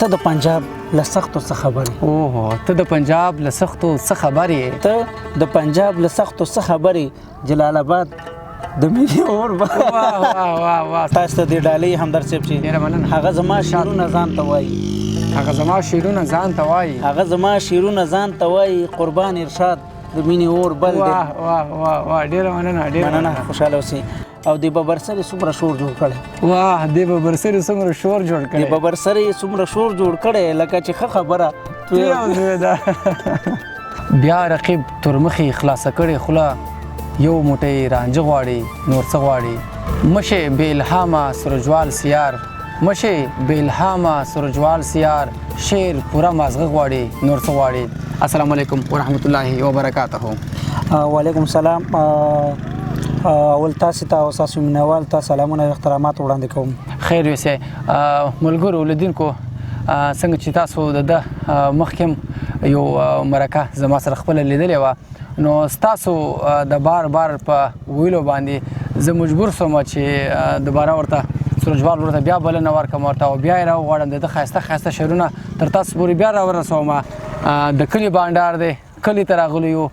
ته د پنجاب له سختو څه خبرې؟ اوه ته د پنجاب له سختو څه خبرې؟ ته د پنجاب له سختو څه خبرې؟ جلال آباد د ملي اور واه واه واه واه تاسو ته د ډالۍ همدرد صاحب چې ډېره مننه. هغه زما شعرونه ځان ته وایي هغه زما شعرونه ځان ته وایي هغه زما شعرونه ځان ته وایي قربان ارشاد د مینې اور بل دی. واه واه واه واه ډېره مننه ډېره مننه خوشحاله اوسئ. او د ببرسرې څومره شور جوړ کړی واه د ببرسرې څومره شور جوړ د کړی ببرسرې څومره شور جوړ کړی لکه چې ښه خبره بیا رقیب تورمخې خلاصه کړې خوله یو موټی رانجه غواړي نور څه غواړي مشې بې الهامه سرجوال سیار مشې بې الهامه سرجوال سیار شعر پوره مازغه غواړي نور څه غواړي. السلام علیکم ورحمت الله وبرکاته. وعلیکم السلام. اول تاسو ته او تاسو مینوال ته سلامونه او احترامات وړاندې کوم. خیر اوسئ ملګرو لیدونکو، څنګه چې تاسو د مخکې یو مرکه زما سره خپله لیدلې وه، نو ستاسو د بار بار په ویلو باندې زه مجبور شوم چې دوباره ورته سورجوال ورته بیا بلنه ورکړم ورته او بیا یې راوغواړم د ده ښایسته ښایسته شعرونه تر تاسو پورې بیا راورسوم. د کلي بانډار دی، کلي ته راغلي یو،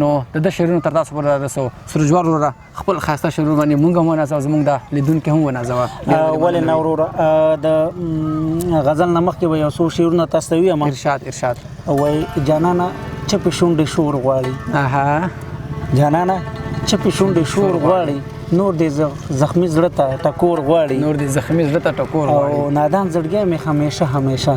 نو د ده شعرونه تر تاسو پورې رارسو. سورجوال وروره خپل ښایسته شعرونه باندې موږ هم ونازوه، زموږ د لیدونکي هم ونازوه. ولې نه وروره، د غزل نه مخکې به یو څو شعرونه تاسو ته ویم. ارشاد ارشاد. وایي جانانه چپې شونډې شور غواړي، جانانه چپې شونډې شور غواړي، نور دې زخمي زړه ته ټکور غواړي، نور دې زخمي زړه ته ټکور غواړي، او نادان زړګی مې همیشه همیشه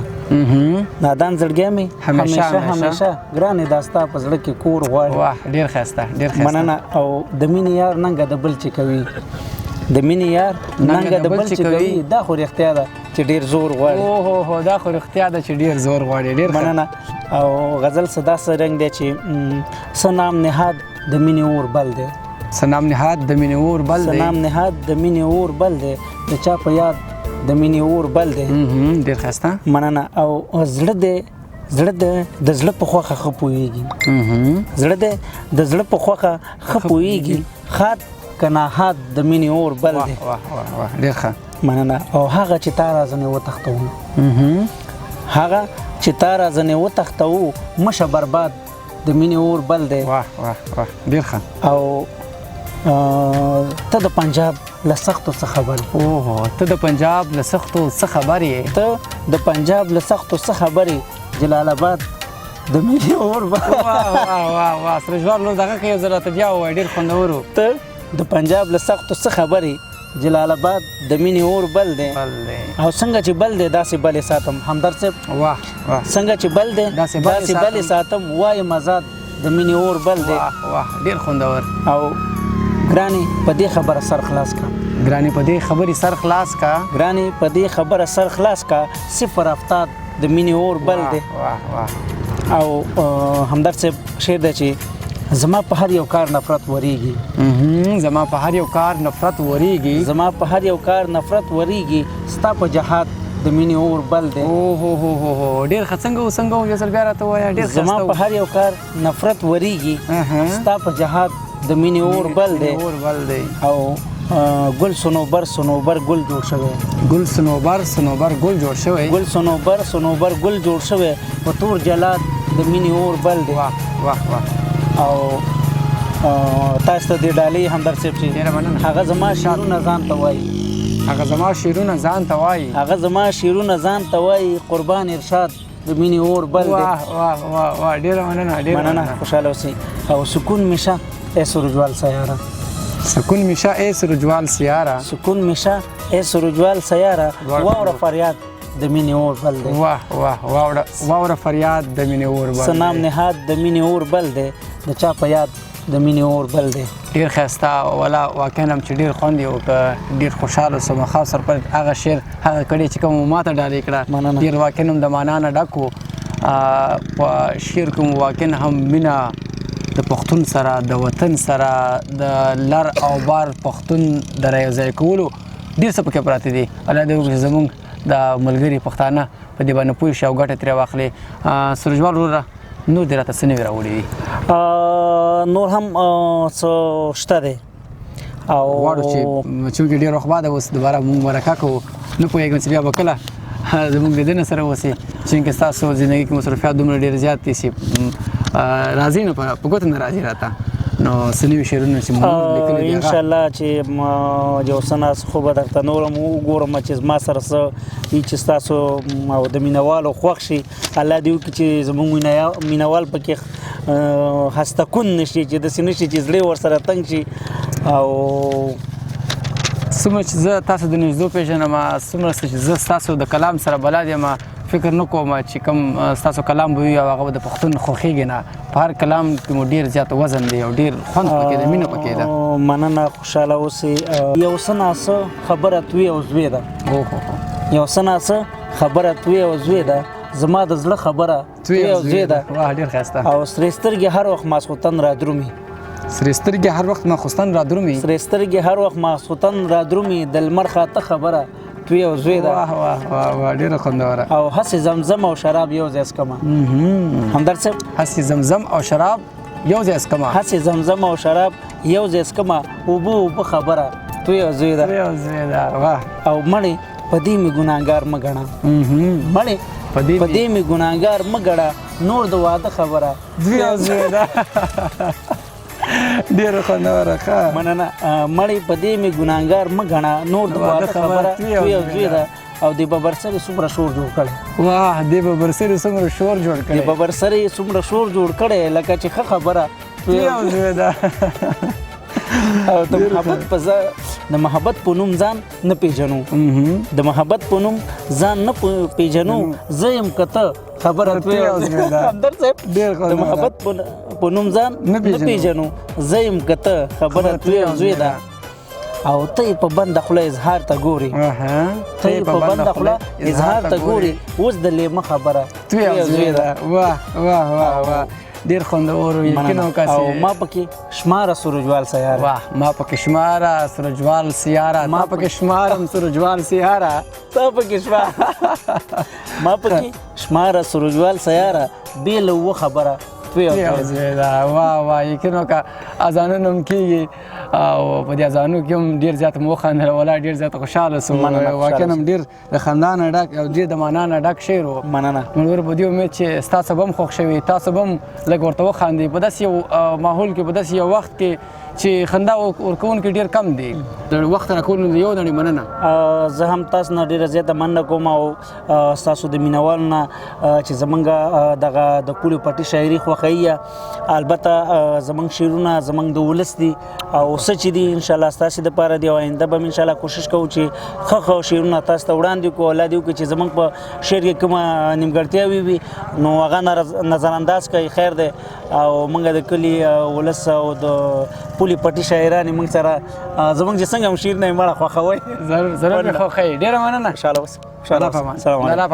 نادان زړګی مې همیشه همیشه ګرانې دا ستا په زړه کې کور غواړي. واه ډېر ښایسته ډېر ښایسته. مننه. او د مینې یار ننګه د بل چې کوي، د مینې یار ننګه د بل چې کوي، دا خو رښتیا ده چې ډېر زور غواړي. اوه دا خو رښتیا ده چې ډېر زور غواړي. ډېر مننه. او غزل څه داسې رنګ دی چې څه نام نهاد د مینې اور بل دی، څه نام نهاد د مینې اور بل دی، څه نام نهاد د مینې اور بل دی، د چا په یاد د مینې اور بل دی. ډېر ښایسته. مننه. او زړه دی د زړه په خوښه ښه پوهېږي، زړه دی د زړه په خوښه ښه پوهېږي، خاد که ناحاد د مینې اور بل دی. ډېر ښه. مننه. او هغه چې تا رازنې وتښتوو، هغه چې تا رازنې وتښتوو، مشه برباد د مینې اور بل دی. واه واه واه ډېر ښه. او ته د پنجاب له سختو څه خبرې؟ اوه ته د پنجاب له سختو څه خبرې؟ ته د پنجاب له سختو څه خبرې؟ جلال آباد د مینې اور بل. واه واه واه واه سرجوال نور دغه کې یو ځل راته بیا ووایه، ډېر خوندور و. ته د پنجاب له سختو څه خبرې؟ جلال آباد د مینې اور بل دی. او څنګه چې بل دی داسې بلې ساتم. همدرد صاحب واه واه څنګه چې بل دی داسې بلې ساتم، وایم آزاد د مینې اور بل دی. واه واه ډېر خوندور. او ګرانې په دې خبره سر خلاص کا، ګرانې په دې خبرې سر خلاص کا، ګرانې په دې خبره سر خلاص کا، صفر افتاد د مینې اور بل دی. واه واه. او همدرد صاحب شعر دی چې زما په هر یو کار نفرت وریږي، زما په هر یو کار نفرت وریږي، زما په هر یو کار نفرت وریږي، ستا په جهاد د مینې اور بل دی. اوه ډېر ښه. څنګه یو ځل بیا راته ووایه. ډېر زما په هر یو کار نفرت وریږي، ستا په جهاد د مینې اور بل دی. او ګل سنوبر سنوبر ګل جوړ شوی، ګل سنوبر سنوبر ګل جوړ شوی، ګل سنوبر سنوبر ګل جوړ شوی، په تور جلاد د مینې اور بل دی. واه واه واه. او تاسو ته د ډالۍ همدرد صاحب چې ډېره مننه. هغه زما شعرونه ځان ته وایي، هغه زما شعرونه ځان ته وایي، هغه زما شعرونه ځان ته وایي، قربان ارشاد د مینې اور بل دی. واه واه واه واه ډېره مننه ډېره مننه. خوشحاله اوسئ. او سکون میشه ای سرجوال سیاره، سکون میشه ای سرجوال سیاره، سکون میشه ای سرجوال سیاره، واوره فریاد د مینې اور بل دی. واه واه واوره فریاد د مینې اور بل دی، څه نام نهاد د مینې اور بل دی، د چا په یاد د مینې اور بل دی. ډېر ښایسته. ولا واقعا هم چې ډېر خوند یې وکړه، ډېر خوشحاله شوم. خاص سر پر هغه شعر هغه کړی چې کوم ما ته ډالۍ کړه، ډېر واقعا هم د معنا نه ډک و. په شعر کې مو واقعا هم مینه د پښتون سره، د وطن سره، د لر او بار پښتون د رايوځای کولو ډېر څه پکې پراته دي. الله دې وکړي زموږ د ملګري پښتانه په دې باندې پوه شي او ګټه ترې واخلي. سرجوال وروره نور دې راته څه نوي راوړي دي؟ نور هم څه شته دی. او غواړو چې چونکې ډېر وخت بعد اوس دوباره مونږ مرکه کوو، نه پوهېږم چې بیا به کله زموږ د دې نه سره اوسئ چې ستاسو زندګي کې مصروفیات دومره ډېر زیات دي چې راځي نه په ګوته نه راځي راته نو څه نوي شعرونه چې مو لیکلي دي انشاءالله چې یو څه ناس خو به درته نور هم وګورم چې زما سره څه وي چې ستاسو او د مینوالو خوښ شي الله دې وکړي چې زموږ مینوال پکې هستکون نه شي چې داسې نه شي چې زړه ورسره تنګ شي او څومره چې زه تاسو د نږدې پېژنم څومره چې زه ستاسو د کلام سره بلد یم فکر نه کوم چې کوم ستاسو کلام به وي او هغه به د پښتون خوښېږي نه په هر کلام کې مو ډېر زیات وزن دی او ډېر خوند پکې دی مینه پکې ده مننه خوشحاله اوسئ یو څه ناڅه خبره توی او زوی ده یو څه ناڅه خبره توی او زوی ده زما د زړه خبره توی او زوی ده واه ډېر ښایسته او سرې سترګې هر وخت ماسخوتن را درومي سرې سترګې هر وخت ماخوستن را درومي سرې سترګې هر وخت ماسخوتن را درومي د لمر خاته خبره توی او زوی ده واه واه واه واه ډېره خوندوره او هسې زمزم او شراب یو ځای څکمه همدرد صاحب هسې زمزم او شراب یو ځای څکمه هسې زمزم او شراب یو ځای څکمه اوبه خبره توی او زوی ده واه او مړې په دې مې ګناهګار مه ګڼه مړې په دې مې ګناهګار مه ګڼه نور د واده خبره دوی او زوی ده ډېره خوندوره ښه مننه مړې په دې مې ګناهګار مه ګڼه نور د واده خبره توی او زوی ده او د ببرسرې څومره شور جوړ کړی واه د ببرسرې څومره شور جوړ کړی د ببرسرې څومره شور جوړ کړی لکه چې ښه خبره توی او زوی ده او د محبت په نوم ځان نه پیژنو د محبت په نوم ځان نه پیژنو زه یم که ته خبره توی او زوی ده همدرد صاحب د محبت په نوم ځان نه پیژنو زه یم که ته خبره توی او زوی ده او ته په بنده خوله اظهار ته ګوري ته په بنده خوله اظهار ته ګوري اوس د لیمه خبره توی او زوی ده واه واه واه واه ډېر خوندور و یقینا او ما پکې شماره سروجوال سیاره واه ما پکې شماره سروجوال سیاره ما پکې شمارم سروجوال سیاره تا پکې ما پکې شماره سروجوال سیاره بې له اوه خبره توی او زوی ده واه واه یقینا که اذانونه هم کېږي او په دې اذانو کې هم ډېر زیات مو وخندل ولا ډېر زیات خوشحاله سو واقعا هم ډېر د خندانه ډک او ډېر د معنا نه ډک شعر و مننه نور په دې امید چې ستاسو به هم خوښ شوي تاسو به هم لږ ورته وخاندئ په داسې یو ماحول کې په داسې یو وخت کې چې خندا ورکوونکي ډېر کم دي د وخت راکولو یو نړۍ مننه زه هم تاسو نه ډېره زیاته مننه کوم او ستاسو د مینوالو نه چې زمونږ دغه د پولې پټي شاعري خوښوي البته زمونږ شعرونه زمونږ د ولس دي او څه چې دي انشاءالله ستاسې دپاره دي او آینده به هم انشاءالله کوشش کوو چې ښه شعرونه تاسو ته وړاندې کړو الله دې وکړي چې زمونږ په شعر کې کومه نیمګړتیاوې وي نو هغه نظرانداز کوي خیر دی او موږ د کلي ولس او د پولې پټي شاعران یې موږ سره زموږ چې څنګه هم شعر نه یې مړه خوښوئ ضرور مې خوښوي ډېره مننه خوشحاله اوسئ سلام